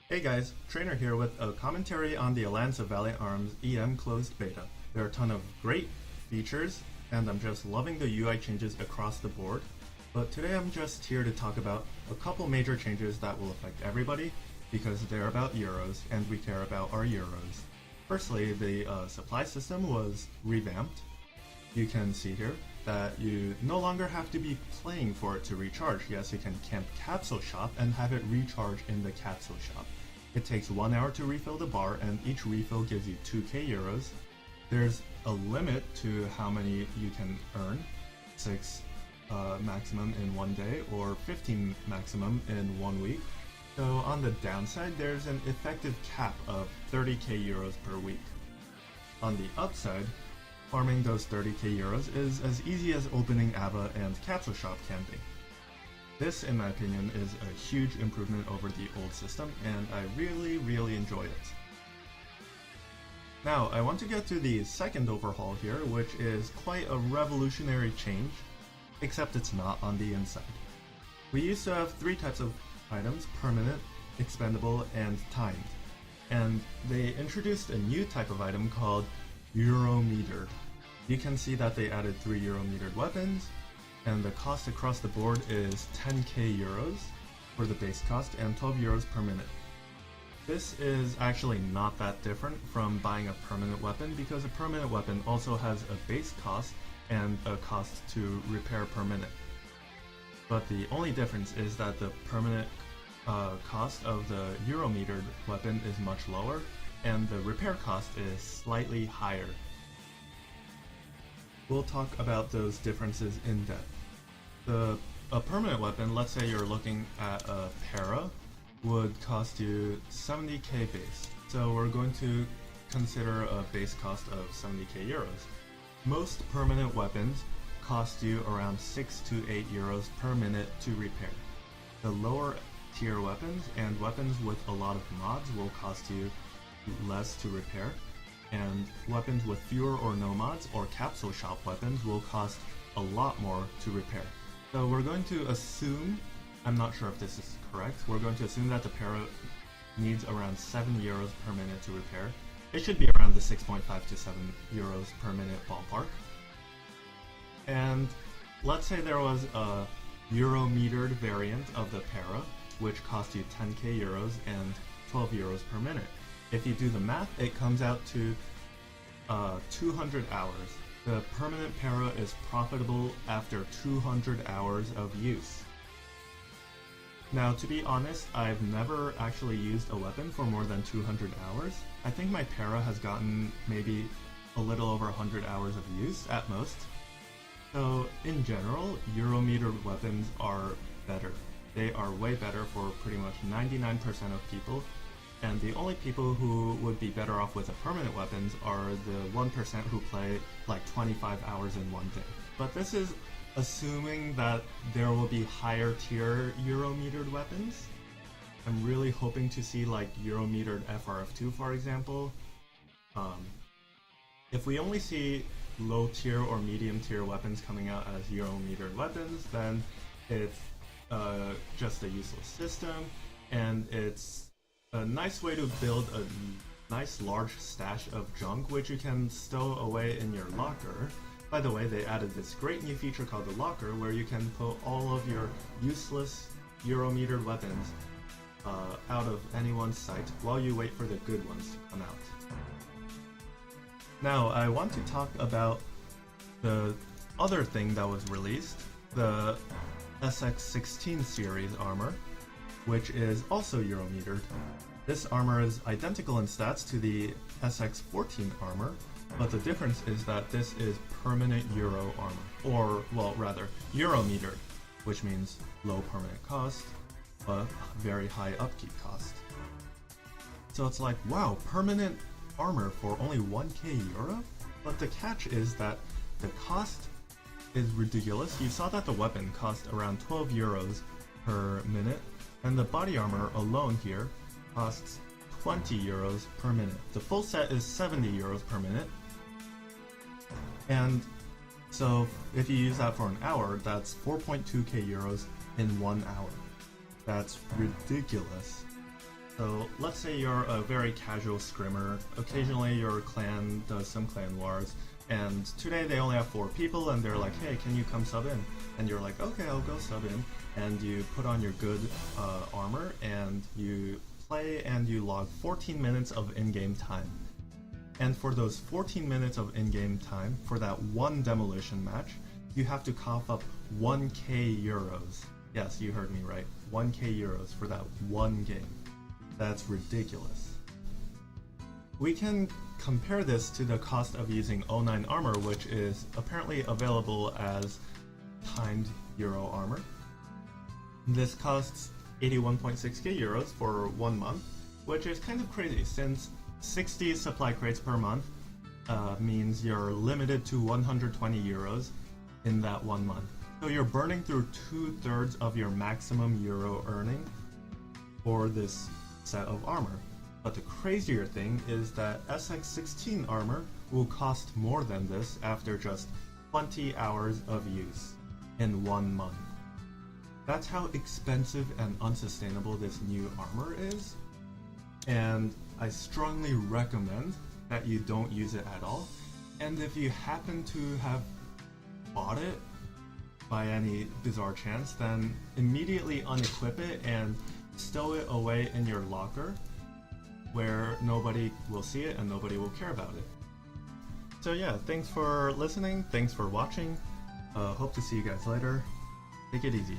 Hey guys, Trainer here with a commentary on the Alliance of Valiant Arms EM closed beta. There are a ton of great features, and I'm just loving the UI changes across the board. But today I'm just here to talk about a couple major changes that will affect everybody, because they're about Euros, and we care about our Euros. Firstly, the supply system was revamped. You can see here that you no longer have to be playing for it to recharge. Yes, you can camp Capsule Shop and have it recharge in the Capsule Shop. It takes 1 hour to refill the bar, and each refill gives you 2k euros. There's a limit to how many you can earn, 6 maximum in 1 day, or 15 maximum in 1 week. So on the downside, there's an effective cap of 30k euros per week. On the upside, farming those 30k euros is as easy as opening AVA and Capsule Shop can be. This, in my opinion, is a huge improvement over the old system, and I really enjoy it. Now, I want to get to the second overhaul here, which is quite a revolutionary change, except it's not on the inside. We used to have 3 types of items: permanent, expendable, and timed. And they introduced a new type of item called Euro-metered. You can see that they added 3 Euro-metered weapons, and the cost across the board is 10k euros for the base cost and 12 euros per minute. This is actually not that different from buying a permanent weapon, because a permanent weapon also has a base cost and a cost to repair per minute. But the only difference is that the permanent cost of the Euro-metered weapon is much lower, and the repair cost is slightly higher. We'll talk about those differences in depth. A permanent weapon, let's say you're looking at a para, would cost you 70k base. So we're going to consider a base cost of 70k euros. Most permanent weapons cost you around 6 to 8 euros per minute to repair. The lower tier weapons and weapons with a lot of mods will cost you less to repair, and weapons with fewer or no mods or Capsule Shop weapons will cost a lot more to repair. So we're going to assume, I'm not sure if this is correct, we're going to assume that the para needs around 7 euros per minute to repair. It should be around the 6.5 to 7 euros per minute ballpark. And let's say there was a Euro-metered variant of the para, which cost you 10k euros and 12 euros per minute. If you do the math, it comes out to 200 hours. The permanent para is profitable after 200 hours of use. Now, to be honest, I've never actually used a weapon for more than 200 hours. I think my para has gotten maybe a little over 100 hours of use at most. So, in general, Euro-metered weapons are better. They are way better for pretty much 99% of people, and the only people who would be better off with the permanent weapons are the 1% who play like 25 hours in 1 day. But this is assuming that there will be higher tier Euro-metered weapons. I'm really hoping to see like Euro-metered FRF2, for example. If we only see low tier or medium tier weapons coming out as Euro-metered weapons, then it's just a useless system, and it's a nice way to build a nice large stash of junk which you can stow away in your locker. By the way, they added this great new feature called the locker, where you can put all of your useless Euro-metered weapons out of anyone's sight while you wait for the good ones to come out. Now, I want to talk about the other thing that was released, the SX16 series armor, which is also Euro-metered. This armor is identical in stats to the SX14 armor, but the difference is that this is permanent Euro armor, or, well, rather, Euro-metered, which means low permanent cost, but very high upkeep cost. So it's like, wow, permanent armor for only 1k euro? But the catch is that the cost is ridiculous. You saw that the weapon cost around 12 euros per minute, and the body armor alone here costs 20 euros per minute. The full set is 70 euros per minute, and so if you use that for an hour, that's 4.2k euros in 1 hour. That's ridiculous. So let's say you're a very casual scrimmer. Occasionally your clan does some clan wars, and today they only have 4 people, and they're like, hey, can you come sub in? And you're like, okay, I'll go sub in. And you put on your good armor, and you play, and you log 14 minutes of in-game time. And for those 14 minutes of in-game time, for that one demolition match, you have to cough up 1k euros. Yes, you heard me right. 1k euros for that one game. That's ridiculous. We can compare this to the cost of using 09 armor, which is apparently available as timed euro armor. This costs 81.6k euros for 1 month, which is kind of crazy since 60 supply crates per month means you're limited to 120 euros in that 1 month. So you're burning through 2/3 of your maximum euro earning for this set of armor. But the crazier thing is that SX16 armor will cost more than this after just 20 hours of use in 1 month. That's how expensive and unsustainable this new armor is, and I strongly recommend that you don't use it at all. And if you happen to have bought it by any bizarre chance, then immediately unequip it and stow it away in your locker where nobody will see it and nobody will care about it. So yeah, thanks for listening, thanks for watching, hope to see you guys later, take it easy.